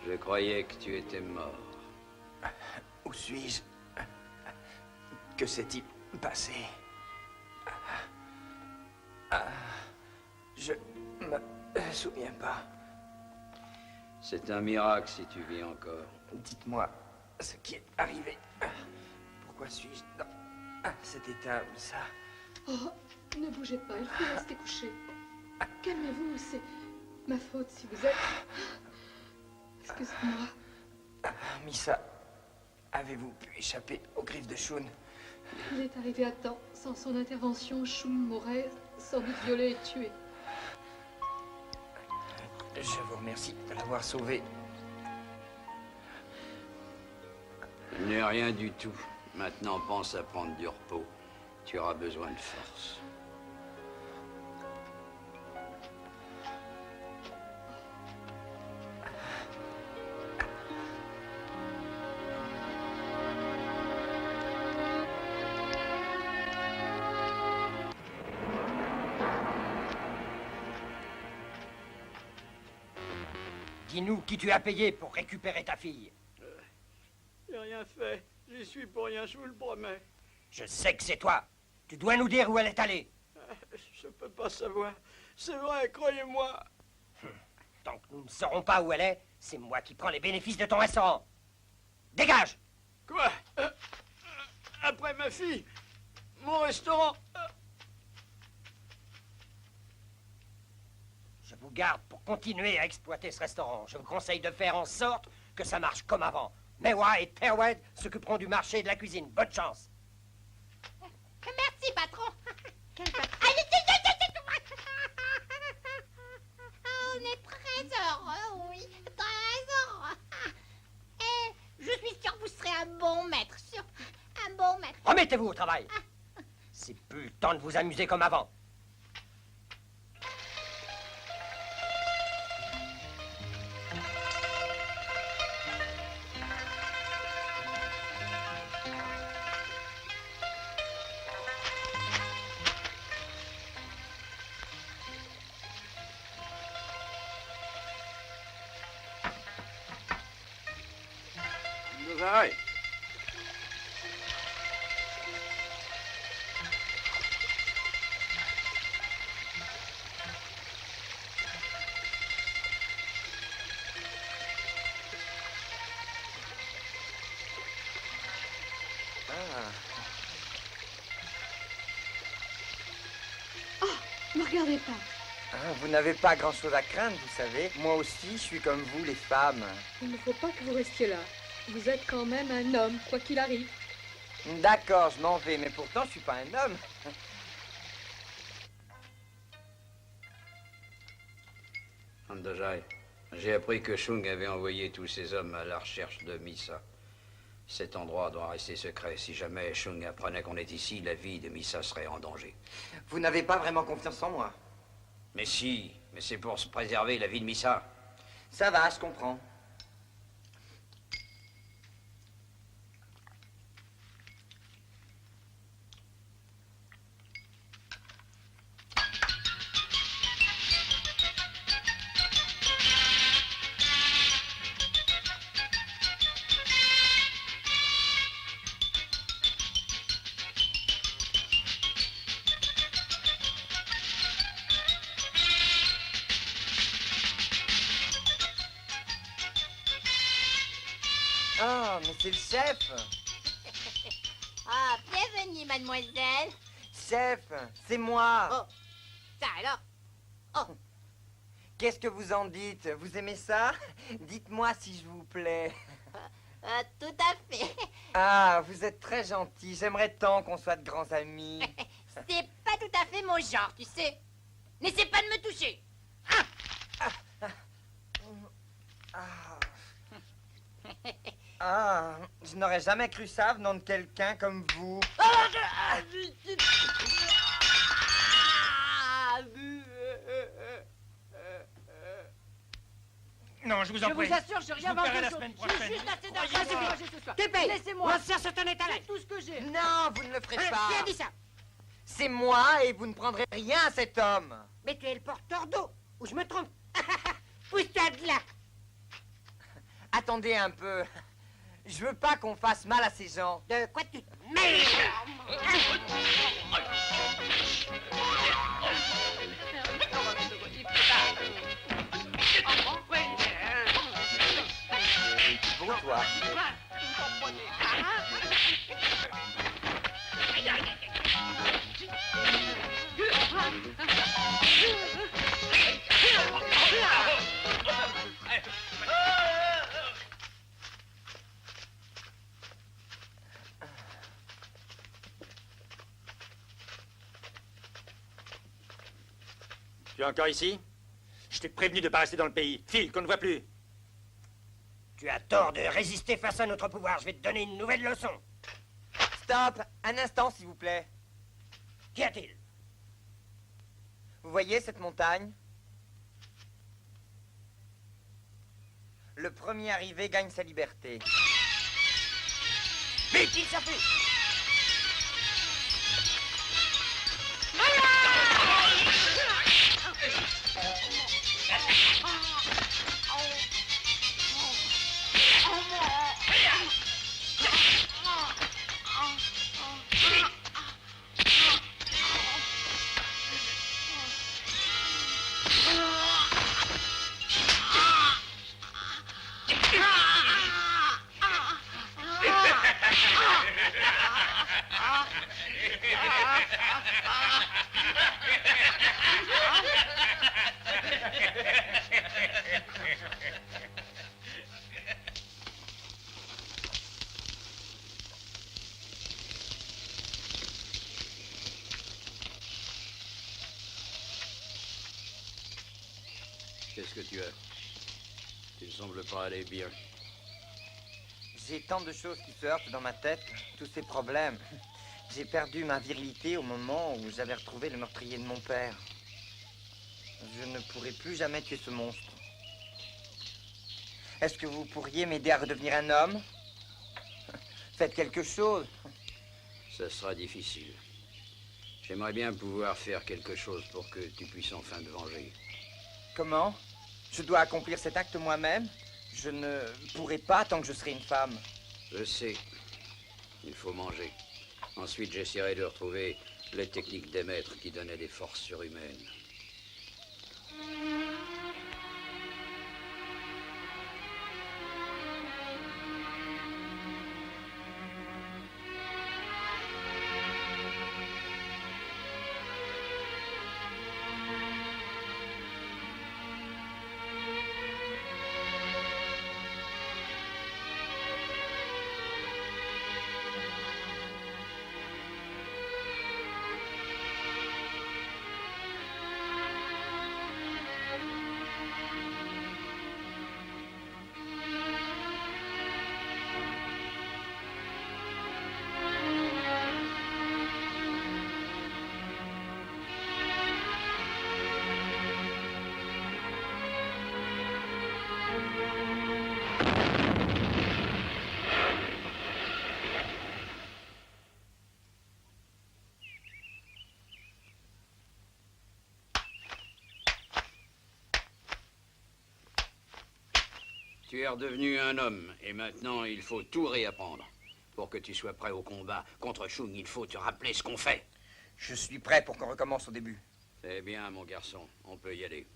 Je croyais que tu étais mort. Où suis-je? Que s'est-il passé? Je me souviens pas. C'est un miracle si tu vis encore. Dites-moi ce qui est arrivé. Pourquoi suis-je dans cet état, Missa? Oh, ne bougez pas, il faut rester couché. Calmez-vous, c'est ma faute si vous êtes... Excusez-moi. Missa, avez-vous pu échapper aux griffes de Shun? Il est arrivé à temps. Sans son intervention, Shun m'aurait sans doute violé et tué. Je vous remercie de l'avoir sauvé. Il n'est rien du tout. Maintenant, pense à prendre du repos. Tu auras besoin de force. Dis-nous qui tu as payé pour récupérer ta fille. J'ai rien fait. J'y suis pour rien, je vous le promets. Je sais que c'est toi. Tu dois nous dire où elle est allée. Je peux pas savoir. C'est vrai, croyez-moi. Tant que nous ne saurons pas où elle est, c'est moi qui prends les bénéfices de ton restaurant. Dégage! Quoi? Après ma fille? Mon restaurant? Je vous garde pour continuer à exploiter ce restaurant. Je vous conseille de faire en sorte que ça marche comme avant. Mewa et Perwed s'occuperont du marché et de la cuisine. Bonne chance. Merci, patron. Quel patron? On est très heureux, oui. Très heureux. Et je suis sûre que vous serez un bon maître. Un bon maître. Remettez-vous au travail. C'est plus le temps de vous amuser comme avant. Arrête. Ne regardez pas. Vous n'avez pas grand-chose à craindre, vous savez. Moi aussi, je suis comme vous, les femmes. Il ne faut pas que vous restiez là. Vous êtes quand même un homme, quoi qu'il arrive. D'accord, je m'en vais, mais pourtant, je suis pas un homme. Andajai, j'ai appris que Shung avait envoyé tous ses hommes à la recherche de Misa. Cet endroit doit rester secret. Si jamais Shung apprenait qu'on est ici, la vie de Misa serait en danger. Vous n'avez pas vraiment confiance en moi. Mais si, mais c'est pour se préserver la vie de Misa. Ça va, je comprends. Oh, mais c'est le chef. Ah, bienvenue, mademoiselle. Chef, c'est moi. Oh, ça alors. Oh, Qu'est-ce que vous en dites? Vous aimez ça? Dites-moi si je vous plais. tout à fait. Ah, vous êtes très gentil. J'aimerais tant qu'on soit de grands amis. C'est pas tout à fait mon genre, tu sais. N'essaie pas de me toucher. Ah, je n'aurais jamais cru ça venant de quelqu'un comme vous. Non, je vous en prie. Je vous assure, j'ai rien Je vous paierai vendu. la semaine prochaine. J'ai juste assez Croyez-moi. d'argent à dépenser ce soir. Dépêche. Laissez-moi. On sert ce ton état là. C'est tout ce que j'ai. Non, vous ne le ferez Hein, pas. qui a dit ça? C'est moi et vous ne prendrez rien à cet homme. Mais tu es le porteur d'eau, ou je me trompe? Pousse-toi de là. Attendez un peu. Je veux pas qu'on fasse mal à ces gens. De quoi tu te mêles? Bon, toi. Tu es encore ici? Je t'ai prévenu de ne pas rester dans le pays. File, qu'on ne voit plus. Tu as tort de résister face à notre pouvoir. Je vais te donner une nouvelle leçon. Stop, un instant, s'il vous plaît. Qu'y a-t-il? Vous voyez cette montagne? Le premier arrivé gagne sa liberté. Vite, il s'appuie! Qu'est-ce que tu as? Tu ne sembles pas aller bien. J'ai tant de choses qui se heurtent dans ma tête, tous ces problèmes. J'ai perdu ma virilité au moment où j'avais retrouvé le meurtrier de mon père. Je ne pourrai plus jamais tuer ce monstre. Est-ce que vous pourriez m'aider à redevenir un homme? Faites quelque chose. Ça sera difficile. J'aimerais bien pouvoir faire quelque chose pour que tu puisses enfin te venger. Comment? Je dois accomplir cet acte moi-même? Je ne pourrai pas tant que je serai une femme. Je sais. Il faut manger. Ensuite, j'essaierai de retrouver les techniques des maîtres qui donnaient des forces surhumaines. Tu es redevenu un homme, et maintenant il faut tout réapprendre. Pour que tu sois prêt au combat contre Shung, il faut te rappeler ce qu'on fait. Je suis prêt pour qu'on recommence au début. Eh bien, mon garçon, on peut y aller.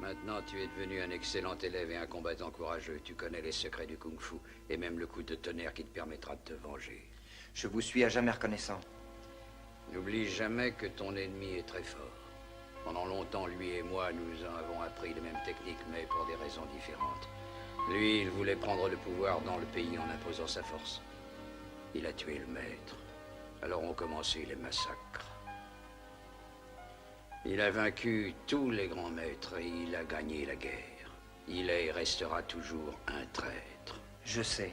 Maintenant, tu es devenu un excellent élève et un combattant courageux. Tu connais les secrets du kung-fu et même le coup de tonnerre qui te permettra de te venger. Je vous suis à jamais reconnaissant. N'oublie jamais que ton ennemi est très fort. Pendant longtemps, lui et moi, nous avons appris les mêmes techniques, mais pour des raisons différentes. Lui, il voulait prendre le pouvoir dans le pays en imposant sa force. Il a tué le maître. Alors ont commencé les massacres. Il a vaincu tous les grands maîtres et il a gagné la guerre. Il est et restera toujours un traître. Je sais.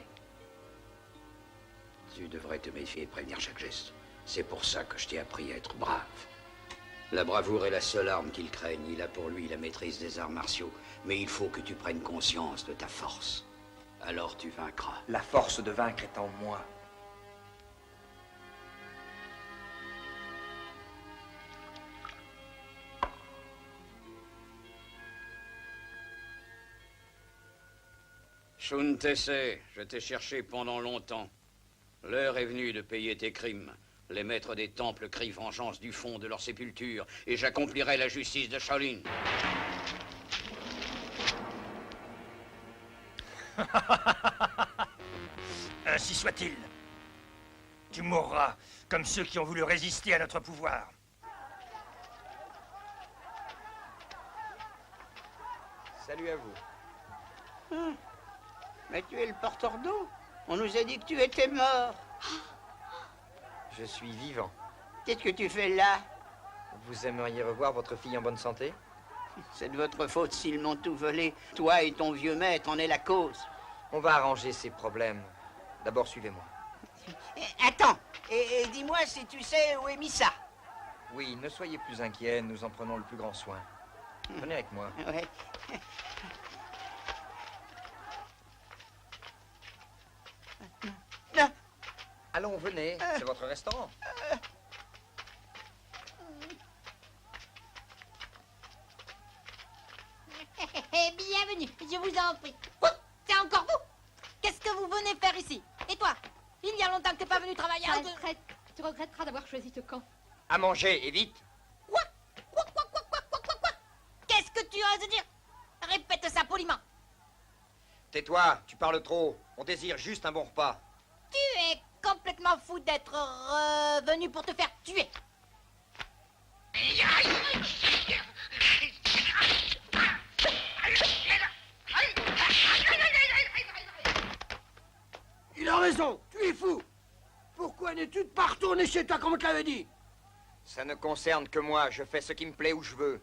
Tu devrais te méfier et prévenir chaque geste. C'est pour ça que je t'ai appris à être brave. La bravoure est la seule arme qu'il craigne. Il a pour lui la maîtrise des arts martiaux. Mais il faut que tu prennes conscience de ta force. Alors tu vaincras. La force de vaincre est en moi. Shun Tessé, je t'ai cherché pendant longtemps. L'heure est venue de payer tes crimes. Les maîtres des temples crient vengeance du fond de leur sépulture, et j'accomplirai la justice de Shaolin. Ainsi soit-il. Tu mourras comme ceux qui ont voulu résister à notre pouvoir. Salut à vous. Mais tu es le porteur d'eau. On nous a dit que tu étais mort. Je suis vivant. Qu'est-ce que tu fais là? Vous aimeriez revoir votre fille en bonne santé? C'est de votre faute s'ils m'ont tout volé. Toi et ton vieux maître en est la cause. On va arranger ces problèmes. D'abord, suivez-moi. Attends, et dis-moi si tu sais où est Missa. Oui, ne soyez plus inquiets, nous en prenons le plus grand soin. Venez avec moi. Ouais. Allons, venez, c'est votre restaurant. Bienvenue, je vous en prie. Oh, c'est encore vous? Qu'est-ce que vous venez faire ici? Et toi? Il y a longtemps que t'es pas venu travailler. Tu regretteras d'avoir choisi ce camp. À manger, et vite. Quoi? Qu'est-ce que tu oses dire? Répète ça poliment. Tais-toi, tu parles trop. On désire juste un bon repas. Tu es complètement fou d'être revenu pour te faire tuer. Il a raison, tu es fou. Pourquoi n'es-tu pas retourné chez toi comme on te l'avait dit? Ça ne concerne que moi, je fais ce qui me plaît où je veux.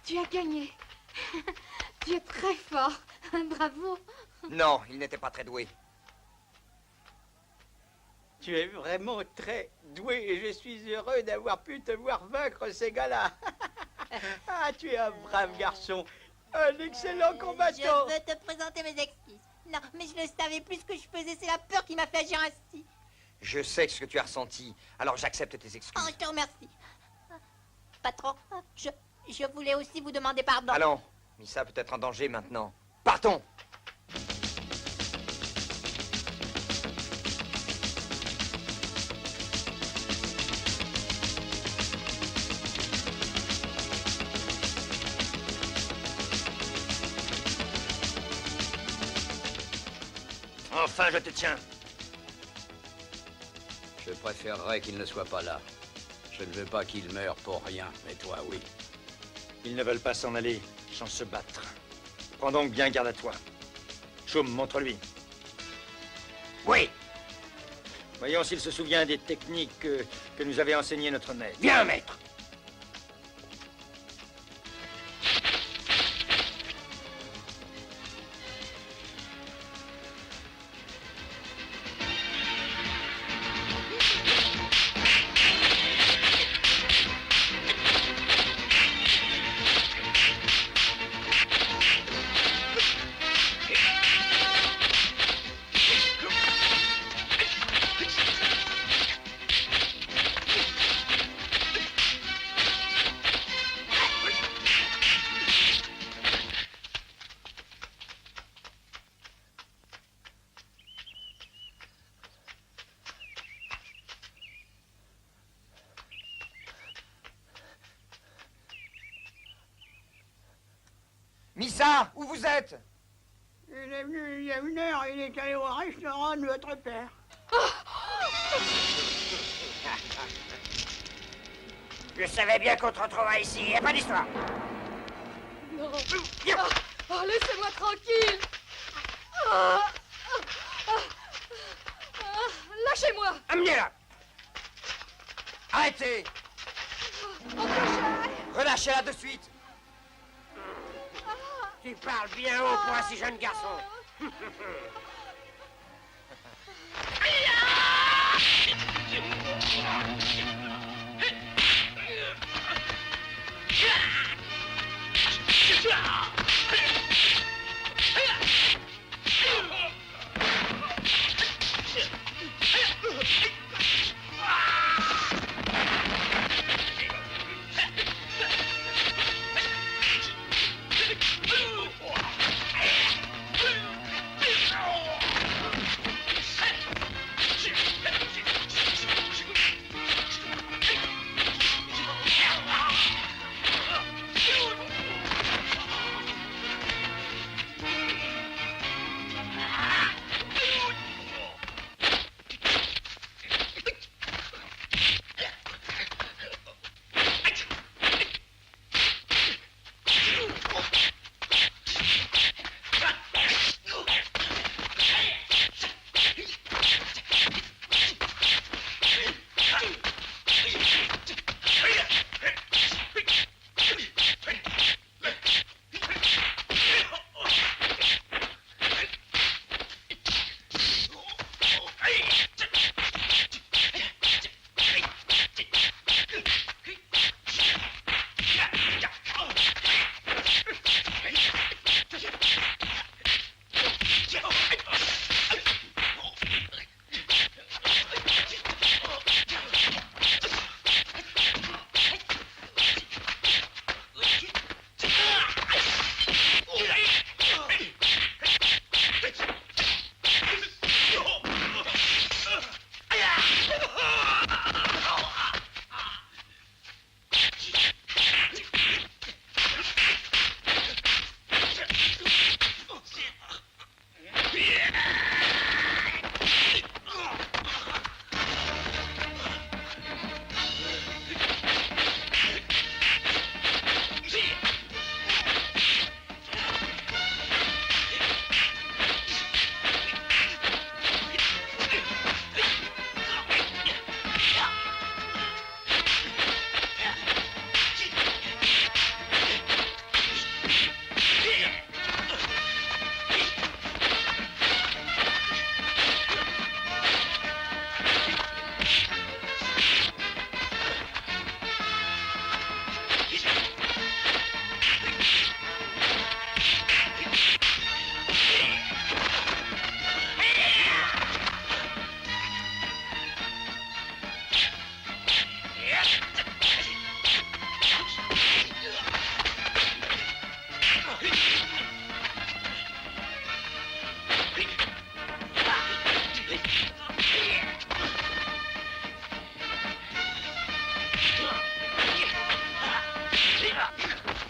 Tu as gagné. Tu es très fort. Bravo. Non, il n'était pas très doué. Tu es vraiment très doué et je suis heureux d'avoir pu te voir vaincre ces gars-là. Ah, tu es un brave garçon. Un excellent combattant. Je veux te présenter mes excuses. Non, mais je ne savais plus ce que je faisais. C'est la peur qui m'a fait agir ainsi. Je sais ce que tu as ressenti, alors j'accepte tes excuses. Oh, je te remercie. Patron, je voulais aussi vous demander pardon. Allons, Missa peut être en danger maintenant. Partons! Enfin, je te tiens. Je préférerais qu'il ne soit pas là. Je ne veux pas qu'il meure pour rien, mais toi, oui. Ils ne veulent pas s'en aller sans se battre. Prends donc bien garde à toi. Choum, montre-lui. Oui. Voyons s'il se souvient des techniques que nous avait enseignées notre maître. Viens, maître. Missa, où vous êtes? Il est venu il y a 1 heure, il est allé au restaurant de votre père. Je savais bien qu'on te retrouvera ici, y a pas d'histoire. Non. Laissez-moi tranquille. Lâchez-moi. Amenez-la. Arrêtez. Relâchez-la de suite. Tu parles bien haut pour un si jeune garçon.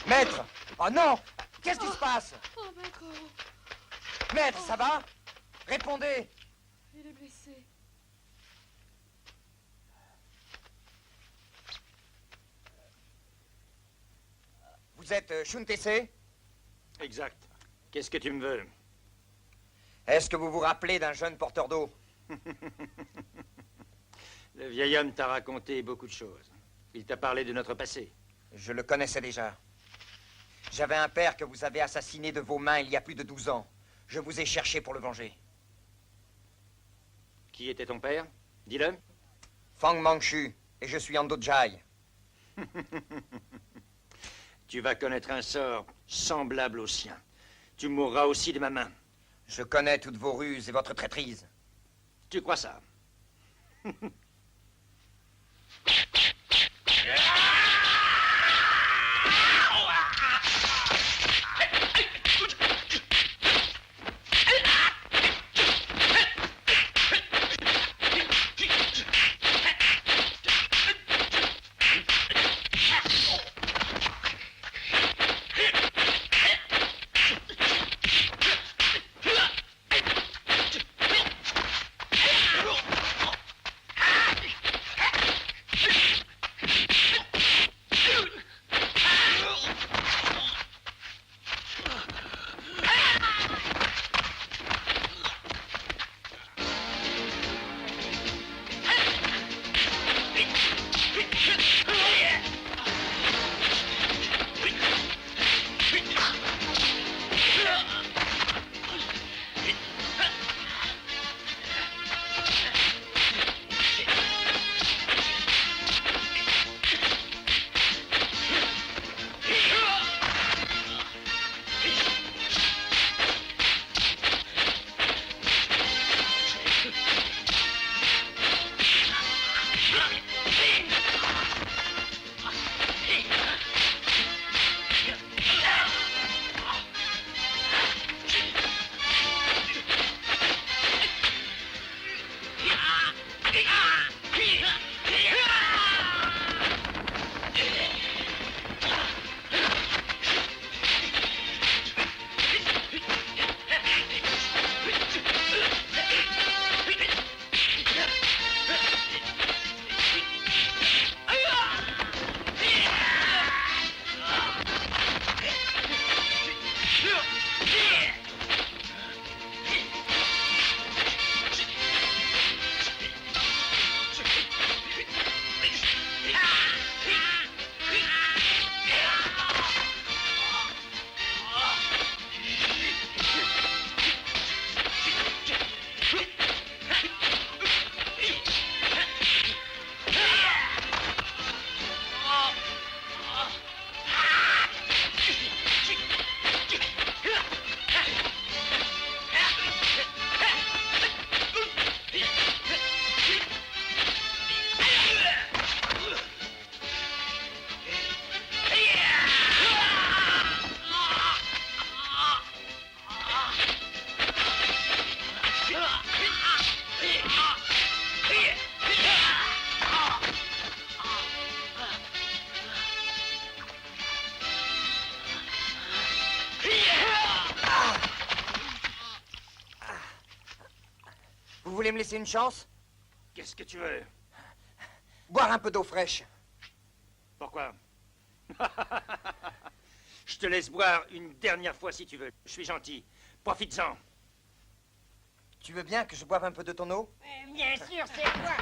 Maître! Oh non! Qu'est-ce qui se passe? Oh, maître! Maître, ça va? Répondez! Il est blessé. Vous êtes Shuntese? Exact. Qu'est-ce que tu me veux? Est-ce que vous vous rappelez d'un jeune porteur d'eau? Le vieil homme t'a raconté beaucoup de choses. Il t'a parlé de notre passé. Je le connaissais déjà. J'avais un père que vous avez assassiné de vos mains il y a plus de 12 ans. Je vous ai cherché pour le venger. Qui était ton père? Dis-le. Fang Manchu, et je suis Ando Jai. Tu vas connaître un sort semblable au sien. Tu mourras aussi de ma main. Je connais toutes vos ruses et votre traîtrise. Tu crois ça? voulez me laisser une chance? Qu'est-ce que tu veux? Boire un peu d'eau fraîche. Pourquoi? Je te laisse boire une dernière fois si tu veux. Je suis gentil. Profites-en. Tu veux bien que je boive un peu de ton eau? Bien sûr, c'est moi.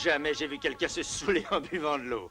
Jamais j'ai vu quelqu'un se saouler en buvant de l'eau.